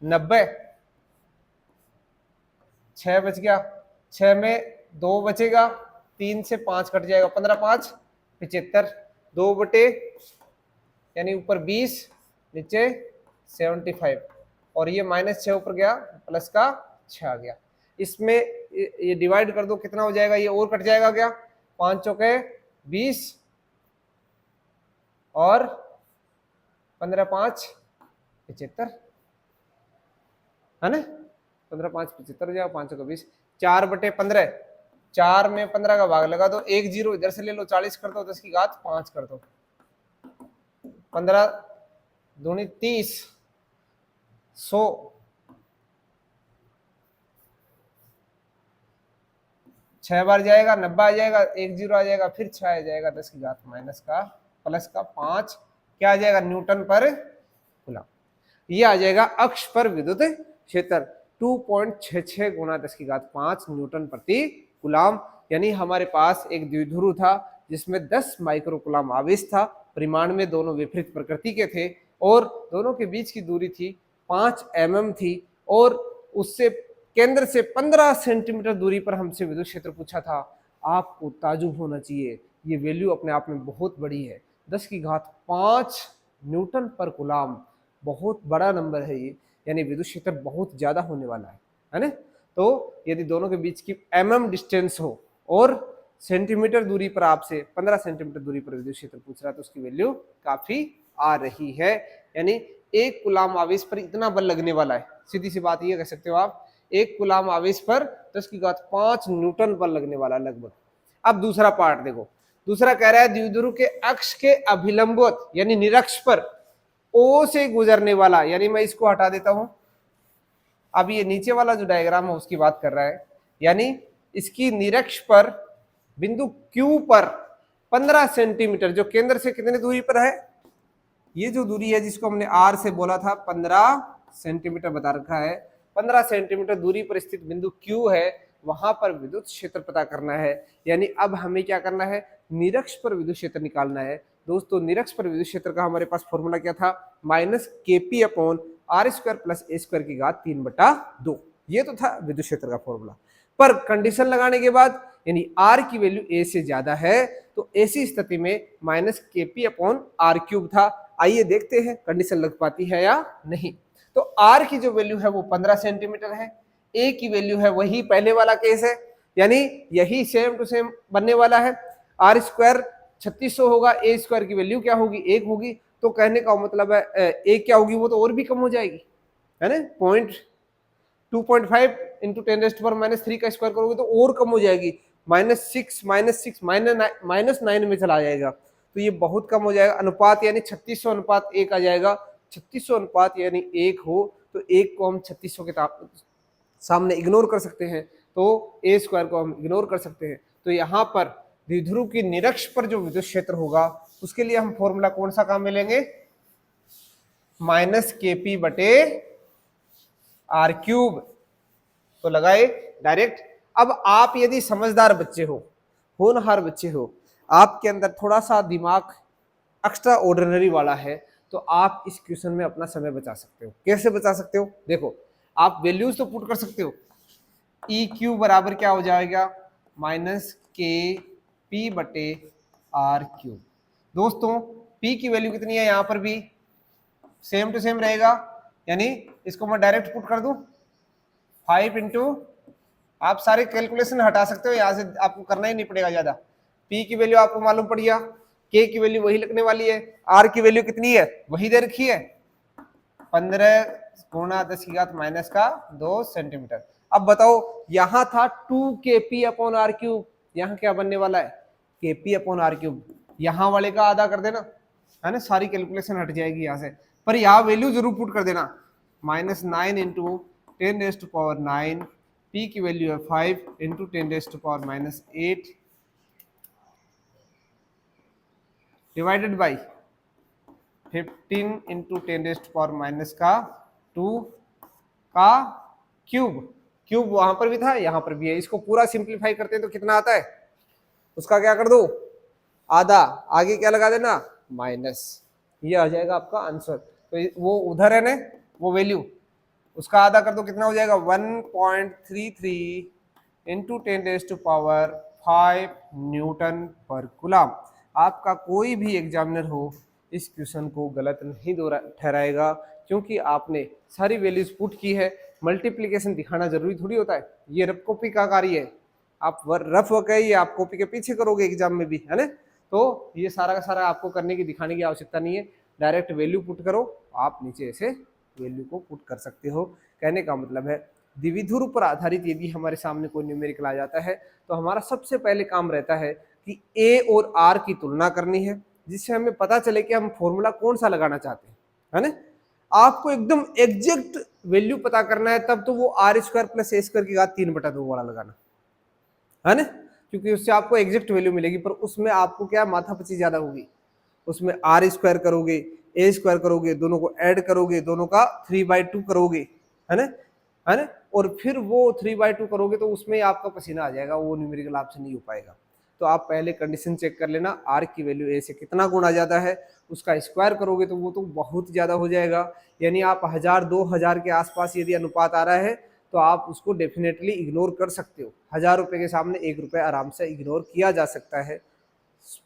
90, 6 बच गया, 6 में 2 बचेगा, 3 से 5 कट जाएगा, 15 5 75, 2 बटे यानी ऊपर 20 नीचे 75, और ये -6 ऊपर गया प्लस का 6 आ गया। इसमें ये डिवाइड कर दो, कितना हो जाएगा, ये और कट जाएगा क्या 5 चौके 20 और 15 5 75 है ना, 15 5 75 हो जाएगा, 5 चौके 20, 4 बटे 15, 4 में 15 का भाग लगा दो, 1 0 इधर से ले लो, 40 कर दो, 10 की घात 5 कर दो, 15 दूनी 30 100, 6 बार जाएगा 90 आ जाएगा, 1 0 आ जाएगा, फिर 6 आ जाएगा, 10 की घात माइनस का प्लस का 5 क्या आ जाएगा न्यूटन पर कूलम। ये आ जाएगा अक्ष पर विद्युत क्षेत्र 2.66 गुणा 10 की घात 5 न्यूटन प्रति कूलम। यानी हमारे पास एक द्विध्रुव था जिसमें 10 माइक्रो कूलम आवेश था, परिमाण में दोनों विपरीत प्रकृति के थे, और दोनों के बीच की दूरी थी 5 mm थी, और उससे केंद्र से 15 सेंटीमीटर दूरी पर हमसे विद्युत क्षेत्र पूछा था। आपको ताजुब होना चाहिए, ये वैल्यू अपने आप में बहुत बड़ी है, 10 की घात 5 न्यूटन पर कूलम, बहुत बड़ा नंबर है ये, यानी विद्युत क्षेत्र बहुत ज्यादा होने वाला है ना। तो यदि दोनों के बीच की mm डिस्टेंस हो और सेंटीमीटर दूरी पर आपसे 15 सेंटीमीटर दूरी पर विद्युत क्षेत्र पूछ रहा है तो उसकी वैल्यू काफी आ रही है। यानी एक कूलम आवेश पर इतना बल लगने वाला है, सीधी सी बात ये कह सकते हो आप, एक कूलम आवेश पर 10 की घात 5 न्यूटन बल लगने वाला लगभग। अब दूसरा पार्ट देखो, दूसरा कह रहा है द्विध्रुव के अक्ष के अभिलंबवत यानी निरक्ष पर O से गुजरने वाला, यानी मैं इसको हटा देता हूं, अब ये नीचे वाला जो डायग्राम है उसकी बात कर रहा है, यानी इसकी निरक्ष पर बिंदु Q पर 15 सेंटीमीटर, जो केंद्र से कितनी दूरी पर है ये जो दूरी है जिसको हमने आर से बोला था 15 सेंटीमीटर बता रखा है, 15 सेंटीमीटर दूरी पर स्थित बिंदु Q है, वहां पर विद्युत क्षेत्र पता करना है। यानी अब हमें क्या करना है, निरक्ष पर विद्युत क्षेत्र निकालना है। दोस्तों निरक्ष पर विद्युत क्षेत्र का हमारे पास फॉर्मूला क्या था, minus KP upon are square plus A square की घात 3/2। ये तो था विद्युत क्षेत्र का फॉर्मूला। पर कंडीशन लगाने के बाद यानी आर की वैल्यू ए से ज्यादा है, तो ऐसी स्थिति में minus KP upon are cube था। आइए देखते हैं कंडीशन लग पाती है या नहीं। तो आर की जो वैल्यू है वो 15 सेंटीमीटर है, ए की वैल्यू है वही पहले वाला केस है, यानी यही सेम टू सेम बनने वाला है। आर स्क्वायर 3600 होगा, ए स्क्वायर की वैल्यू क्या होगी, 1 होगी। तो कहने का मतलब है ए क्या होगी, वो तो और भी कम हो जाएगी, है ना। 2.5 इंटू 10⁻³ का स्क्वायर करोगे तो और कम हो जाएगी, -6 -9 में चला जाएगा। तो ये बहुत कम हो जाएगा। अनुपात यानी 3600 अनुपात 1 आ जाएगा। 3600 अनुपात यानी 1 हो तो 1 को हम 3600 के सामने इग्नोर कर सकते हैं, तो ए स्क्वायर को हम इग्नोर कर सकते हैं। तो यहाँ पर द्विध्रुव की निरक्ष पर जो विद्युत क्षेत्र होगा उसके लिए हम फॉर्मूला कौन सा काम में लेंगे, माइनस KP बटे आर क्यूब। तो लगाए डायरेक्ट। अब आप यदि समझदार बच्चे हो, होनहार बच्चे हो, आपके अंदर थोड़ा सा दिमाग एक्स्ट्रा ऑर्डिनरी वाला है, तो आप इस क्वेश्चन में अपना समय बचा सकते हो। कैसे बचा सकते हो, देखो आप वैल्यूज तो पुट कर सकते हो। ई क्यू बराबर क्या हो जाएगा, माइनस KP बटे आर क्यूब। दोस्तों P की वैल्यू कितनी है, यहाँ पर भी सेम टू सेम रहेगा, यानी इसको मैं डायरेक्ट पुट कर दूं 5 इंटू, आप सारे कैलकुलेशन हटा सकते हो, यहाँ से आपको करना ही नहीं पड़ेगा ज्यादा। P की वैल्यू आपको मालूम पड़ गया, K की वैल्यू वही लगने वाली है, R की वैल्यू कितनी है वही दे रखी है, 15 गुणा 10⁻² सेंटीमीटर। अब बताओ यहाँ था 2KP अपॉन आर क्यूब, यहाँ क्या बनने वाला है KP अपॉन आर क्यूब। यहाँ वाले का आधा कर देना, है ना, सारी कैलकुलेशन हट जाएगी यहाँ से। पर यहाँ वैल्यू जरूर पुट कर देना, -9 इंटू 10⁻⁹, P की वैल्यू है 5 इंटू 10⁻⁸ डिवाइडेड बाई 15 इंटू 10⁻⁻² का क्यूब। क्यूब वहां पर भी था यहाँ पर भी है। इसको पूरा सिंप्लीफाई करते हैं तो कितना आता है, उसका क्या कर दो आधा, आगे क्या लगा देना माइनस, ये आ जाएगा आपका आंसर। तो वो उधर है ना वो वैल्यू, उसका आधा कर दो, कितना हो जाएगा 1.33 इंटू 10⁵ न्यूटन पर कूलम। आपका कोई भी एग्जामिनर हो इस क्वेश्चन को गलत नहीं ठहराएगा, क्योंकि आपने सारी वैल्यूज पुट की है। मल्टीप्लिकेशन दिखाना जरूरी थोड़ी होता है, ये रफ कॉपी का कार्य है। आप रफ वर्क है ये आप कॉपी के पीछे करोगे एग्जाम में भी, है ना। तो ये सारा का सारा आपको करने की दिखाने की आवश्यकता नहीं है, डायरेक्ट वैल्यू पुट करो, आप नीचे ऐसे वैल्यू को पुट कर सकते हो। कहने का मतलब है द्विध्रुव पर आधारित यदि हमारे सामने कोई न्यूमेरिकल आ जाता है तो हमारा सबसे पहले काम रहता है कि ए और आर की तुलना करनी है, जिससे हमें पता चले कि हम फॉर्मूला कौन सा लगाना चाहते हैं, है ना। आपको एकदम एग्जैक्ट वैल्यू पता करना है तब तो वो आर स्क्वायर प्लस ए स्क्वायर की घात 3/2 वाला लगाना, है ना, क्योंकि उससे आपको एग्जैक्ट वैल्यू मिलेगी। पर उसमें आपको क्या माथापच्ची ज्यादा होगी, उसमें आर स्क्वायर करोगे ए स्क्वायर करोगे, दोनों को ऐड करोगे, दोनों का 3/2 करोगे, है ना, है ना, और फिर वो 3/2 करोगे तो उसमें आपका पसीना आ जाएगा, वो न्यूमेरिकल आपसे नहीं हो पाएगा। तो आप पहले कंडीशन चेक कर लेना, आर की वैल्यू ए से कितना गुना ज्यादा है, उसका स्क्वायर करोगे तो वो तो बहुत ज्यादा हो जाएगा। यानी आप 1000-2000 के आसपास यदि अनुपात आ रहा है तो आप उसको डेफिनेटली इग्नोर कर सकते हो। 1000 रुपए के सामने 1 रुपए आराम से इग्नोर किया जा सकता है।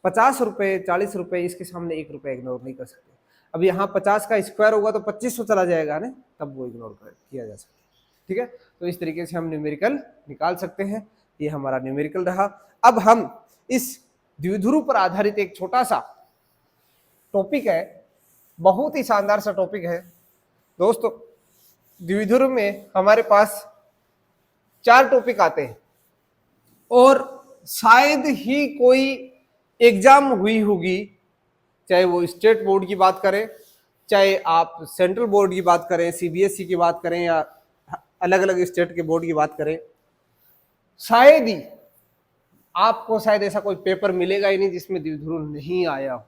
50 रुपए 40 रुपए इसके सामने 1 रुपए इग्नोर नहीं कर सकते। अब यहाँ 50 का स्क्वायर होगा तो 2500 चला जाएगा ना, तब वो इग्नोर किया जा सकता है। ठीक है, तो इस तरीके से हम न्यूमेरिकल निकाल सकते हैं। ये हमारा न्यूमेरिकल रहा। अब हम इस द्विध्रुव पर आधारित एक छोटा सा टॉपिक है, बहुत ही शानदार सा टॉपिक है दोस्तों। द्विध्रुव में हमारे पास 4 टॉपिक आते हैं और शायद ही कोई एग्जाम हुई होगी, चाहे वो स्टेट बोर्ड की बात करें, चाहे आप सेंट्रल बोर्ड की बात करें, CBSE की बात करें, या अलग अलग स्टेट के बोर्ड की बात करें, शायद ही आपको शायद ऐसा कोई पेपर मिलेगा ही नहीं जिसमें द्विध्रुव नहीं आया हो।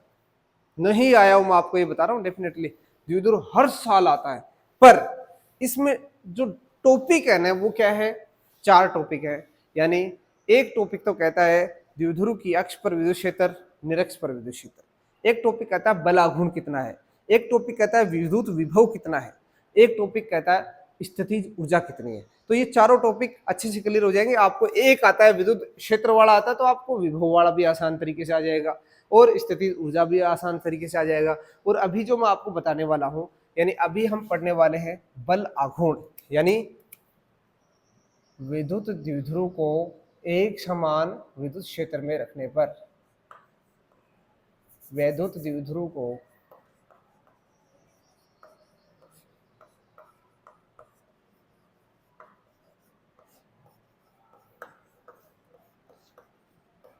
नहीं आया हूं, मैं आपको ये बता रहा हूं, डेफिनेटली द्विध्रुव हर साल आता है। पर इसमें जो टॉपिक है ना वो क्या है, 4 टॉपिक है। यानी एक टॉपिक तो कहता है द्विध्रुव की अक्ष पर विद्युत क्षेत्र, निरक्ष पर विद्युत क्षेत्र। एक टॉपिक कहता है बल आघूर्ण कितना है। एक टॉपिक कहता है विद्युत विभव कितना है। एक टॉपिक कहता है स्थितिज ऊर्जा कितनी है। तो ये चारों टॉपिक अच्छे से क्लियर हो जाएंगे। आपको एक आता है विद्युत क्षेत्र वाला आता है तो आपको विभव वाला भी आसान तरीके से आ जाएगा और स्थितिज ऊर्जा भी आसान तरीके से आ जाएगा। और अभी जो मैं आपको बताने वाला हूं, यानी अभी हम पढ़ने वाले हैं बल आघूर्ण, यानी विद्युत द्विध्रुव को एक समान विद्युत क्षेत्र में रखने पर, विद्युत द्विध्रुव को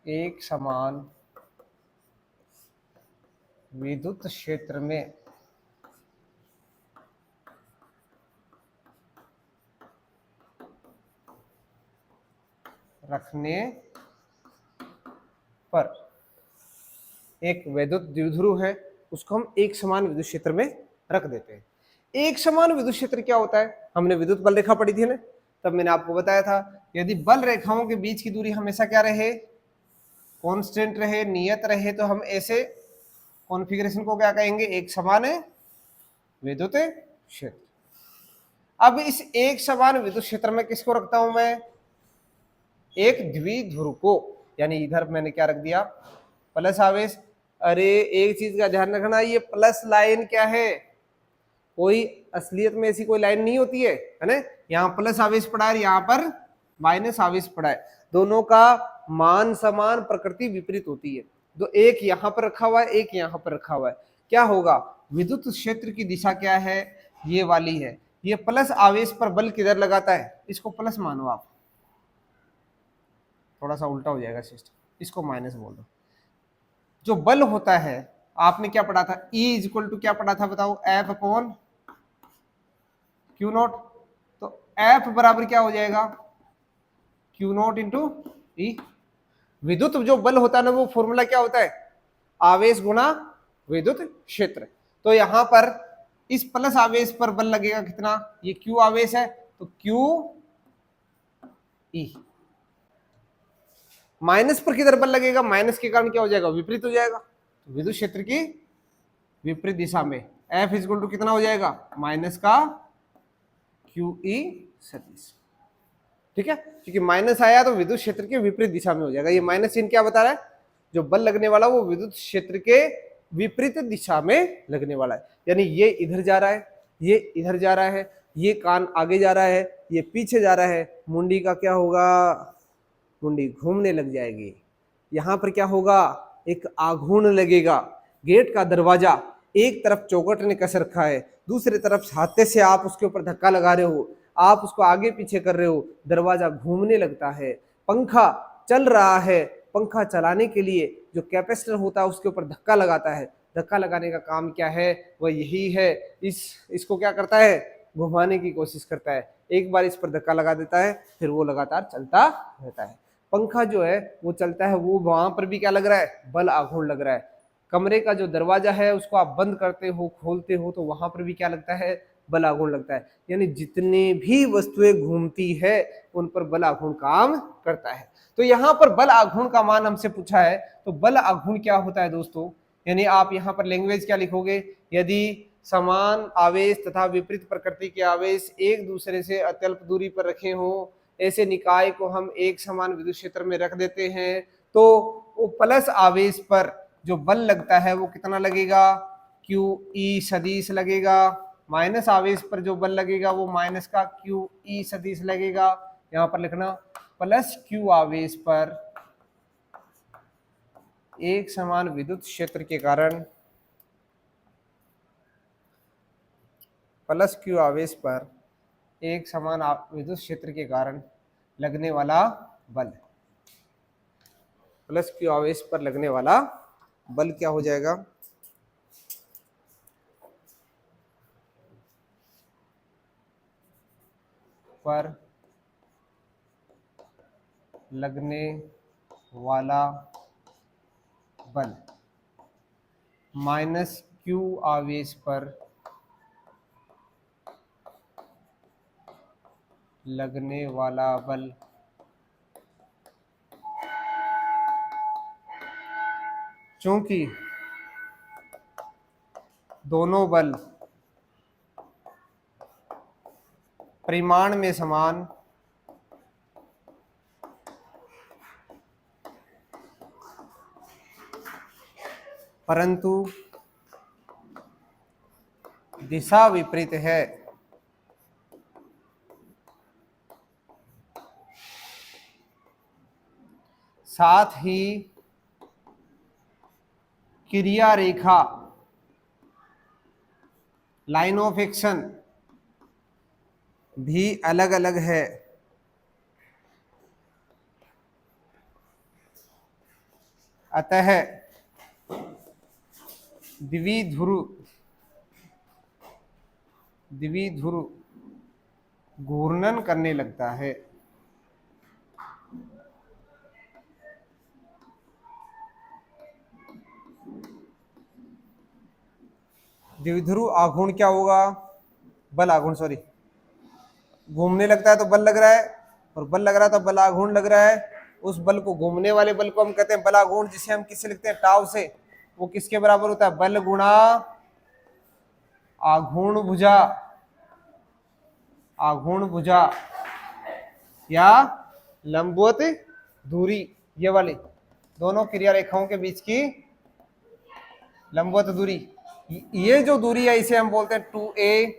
एक समान विद्युत क्षेत्र में रखने पर, एक विद्युत द्विध्रुव है उसको हम एक समान विद्युत क्षेत्र में रख देते हैं। एक समान विद्युत क्षेत्र क्या होता है, हमने विद्युत बल रेखा पढ़ी थी ना, तब मैंने आपको बताया था यदि बल रेखाओं के बीच की दूरी हमेशा क्या रहे, कांस्टेंट रहे, नियत रहे, तो हम ऐसे कॉन्फ़िगरेशन को क्या कहेंगे, एक समान विद्युत क्षेत्र। अब इस एक समान विद्युत क्षेत्र में किसको रखता हूं मैं, एक द्विध्रुव को। यानी इधर मैंने क्या रख दिया, प्लस आवेश। अरे एक चीज का ध्यान रखना, ये प्लस लाइन क्या है, कोई असलियत में ऐसी कोई लाइन नहीं होती है ना। यहाँ प्लस आवेश पड़ा है, यहाँ पर माइनस आवेश पड़ा है, दोनों का मान समान, प्रकृति विपरीत होती है। तो एक यहाँ पर रखा हुआ है, एक यहाँ पर रखा हुआ है, क्या होगा, विद्युत क्षेत्र की दिशा क्या है, ये वाली है। ये प्लस आवेश पर बल किधर लगाता है, इसको प्लस मानो आप, थोड़ा सा उल्टा हो जाएगा सिस्टम, इसको माइनस बोल दो। जो बल होता है, आपने क्या पढ़ा था, E इक्वल टू क्या पढ़ा था बताओ, F अपॉन क्यू नॉट। तो F बराबर क्या हो जाएगा, क्यू नॉट इंटू ई। विद्युत जो बल होता है ना वो फॉर्मूला क्या होता है, आवेश गुणा विद्युत क्षेत्र। तो यहां पर इस प्लस आवेश पर बल लगेगा कितना, ये क्यू आवेश है तो क्यू ई। माइनस पर किधर बल लगेगा, माइनस के कारण क्या हो जाएगा, विपरीत हो जाएगा। तो विद्युत क्षेत्र की विपरीत दिशा में F इक्वल टू कितना हो जाएगा, माइनस का क्यू ई सदिश। ठीक है, क्योंकि माइनस आया तो विद्युत क्षेत्र के विपरीत दिशा में हो जाएगा। ये माइनस चिन्ह क्या बता रहा है, जो बल लगने वाला वो विद्युत क्षेत्र के विपरीत दिशा में लगने वाला है। यानी ये इधर जा रहा है, ये इधर जा रहा है, ये कान आगे जा रहा है, ये पीछे जा रहा है, मुंडी का क्या होगा, मुंडी घूमने लग जाएगी। यहां पर क्या होगा, एक आघूर्ण लगेगा। गेट का दरवाजा एक तरफ चौखट ने कस रखा है, दूसरी तरफ हाथे से आप उसके ऊपर धक्का लगा रहे हो, आप उसको आगे पीछे कर रहे हो, दरवाजा घूमने लगता है। पंखा चल रहा है, पंखा चलाने के लिए जो कैपेसिटर होता है उसके ऊपर धक्का लगाता है, धक्का लगाने का काम क्या है, वह यही है, इसको क्या करता है, घुमाने की कोशिश करता है। एक बार इस पर धक्का लगा देता है, फिर वो लगातार चलता रहता है। पंखा जो है वो चलता है, वो वहां पर भी क्या लग रहा है, बल आघूर्ण लग रहा है। कमरे का जो दरवाजा है उसको आप बंद करते हो, खोलते हो, तो वहां पर भी क्या लगता है, बल आघूर्ण लगता है। यानी जितनी भी वस्तुएं घूमती है उन पर बल आघूर्ण काम करता है। तो यहाँ पर बल आघूर्ण का मान हमसे पूछा है, तो बल आघूर्ण क्या होता है दोस्तों, यानी आप यहाँ पर लैंग्वेज क्या लिखोगे, यदि समान आवेश तथा विपरीत प्रकृति के आवेश एक दूसरे से अत्यल्प दूरी पर रखे हो, ऐसे निकाय को हम एक समान विद्युत क्षेत्र में रख देते हैं, तो वो प्लस आवेश पर जो बल लगता है वो कितना लगेगा, क्यू ई सदिश लगेगा। माइनस आवेश पर जो बल लगेगा वो माइनस का क्यू ई सदिश लगेगा। यहां पर लिखना, प्लस क्यू आवेश पर एक समान विद्युत क्षेत्र के कारण, प्लस क्यू आवेश पर एक समान विद्युत क्षेत्र के कारण लगने वाला बल, प्लस क्यू आवेश पर लगने वाला बल क्या हो जाएगा, पर लगने वाला बल माइनस क्यू आवेश पर लगने वाला बल चूंकि दोनों बल परिमाण में समान परंतु दिशा विपरीत है, साथ ही क्रिया रेखा लाइन ऑफ एक्शन भी अलग अलग है। अतः द्विध्रुव घूर्णन करने लगता है। द्विध्रुव आघूर्ण क्या होगा? बल आघूर्ण, सॉरी, घूमने लगता है तो बल लग रहा है, और बल लग रहा है तो बल आघूर्ण लग रहा है। उस बल को, घूमने वाले बल को हम कहते हैं बल आघूर्ण, जिसे हम किससे लिखते हैं? टाउ से। वो किसके बराबर होता है? बल गुणा आघूर्ण भुजा, आघूर्ण भुजा या लंबवत दूरी, ये वाली दोनों क्रिया रेखाओं के बीच की लंबवत दूरी। ये जो दूरी है इसे हम बोलते हैं 2a।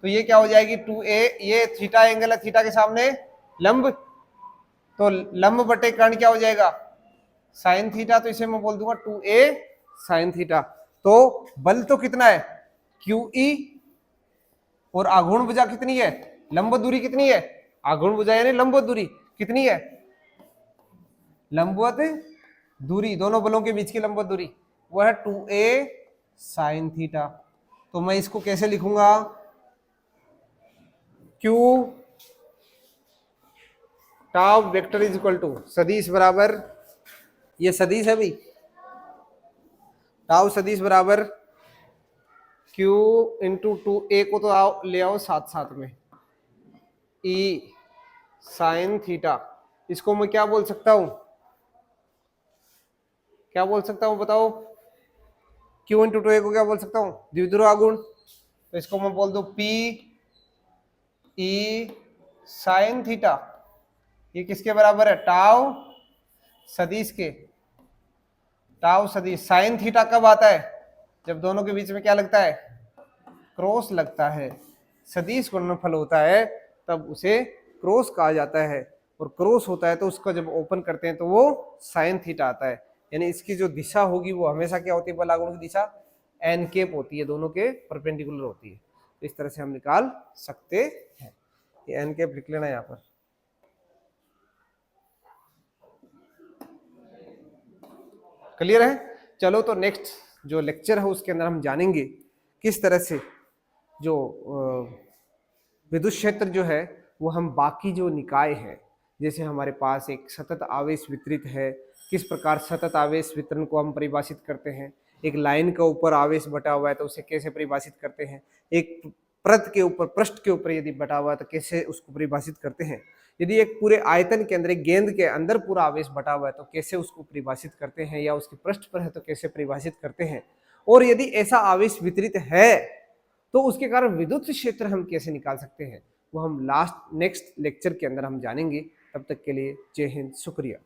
तो ये क्या हो जाएगी? 2a, ये थीटा एंगल है, थीटा के सामने लंब, तो लंब बटे कर्ण क्या हो जाएगा? Sine theta. तो इसे मैं बोल दूंगा 2a साइन थीटा। तो बल तो कितना है? QE, और आघूर्ण भुजा कितनी है? लंबवत दूरी कितनी है? आघूर्ण भुजा यानी लंबवत दूरी कितनी है? लंबवत दूरी, दोनों बलों के बीच की लंबवत दूरी वो है 2a साइन थीटा। तो मैं इसको कैसे लिखूंगा? Q tau vector is equal to सदिश बराबर, ये सदिश है भाई, टाउ सदिश बराबर Q इंटू 2a को तो आओ ले आओ साथ साथ में, E साइन थीटा। इसको मैं क्या बोल सकता हूं? क्या बोल सकता हूं बताओ? Q इंटू 2a को क्या बोल सकता हूं? द्विध्रुव आघूर्ण। तो इसको मैं बोल दूं P E साइन थीटा। ये किसके बराबर है? टाउ सदिश के। टाउ सदिश साइन थीटा कब आता है? जब दोनों के बीच में क्या लगता है? क्रॉस लगता है। सदिश गुणनफल होता है तब उसे क्रॉस कहा जाता है, और क्रॉस होता है तो उसको जब ओपन करते हैं तो वो साइन थीटा आता है। यानी इसकी जो दिशा होगी वो हमेशा क्या होती है? बल आघूर्ण की दिशा एन केप होती है, दोनों के परपेंडिकुलर होती है। तो इस तरह से हम निकाल सकते हैं। ये एन केप लिख लेना यहाँ पर। क्लियर है? चलो तो नेक्स्ट जो लेक्चर है उसके अंदर हम जानेंगे किस तरह से जो विद्युत क्षेत्र जो है वो हम बाकी जो निकाय है, जैसे हमारे पास एक सतत आवेश वितरित है, किस प्रकार सतत आवेश वितरण को हम परिभाषित करते हैं, एक लाइन के ऊपर आवेश बटा हुआ है तो उसे कैसे परिभाषित करते हैं, एक पृष्ठ के ऊपर, पृष्ठ के ऊपर यदि बटा हुआ है तो कैसे उसको परिभाषित करते हैं, यदि एक पूरे आयतन के अंदर, एक गेंद के अंदर पूरा आवेश बटा हुआ है तो कैसे उसको परिभाषित करते हैं, या उसके पृष्ठ पर है तो कैसे परिभाषित करते हैं, और यदि ऐसा आवेश वितरित है तो उसके कारण विद्युत क्षेत्र हम कैसे निकाल सकते हैं, वो हम नेक्स्ट लेक्चर के अंदर हम जानेंगे। तब तक के लिए जय हिंद, शुक्रिया।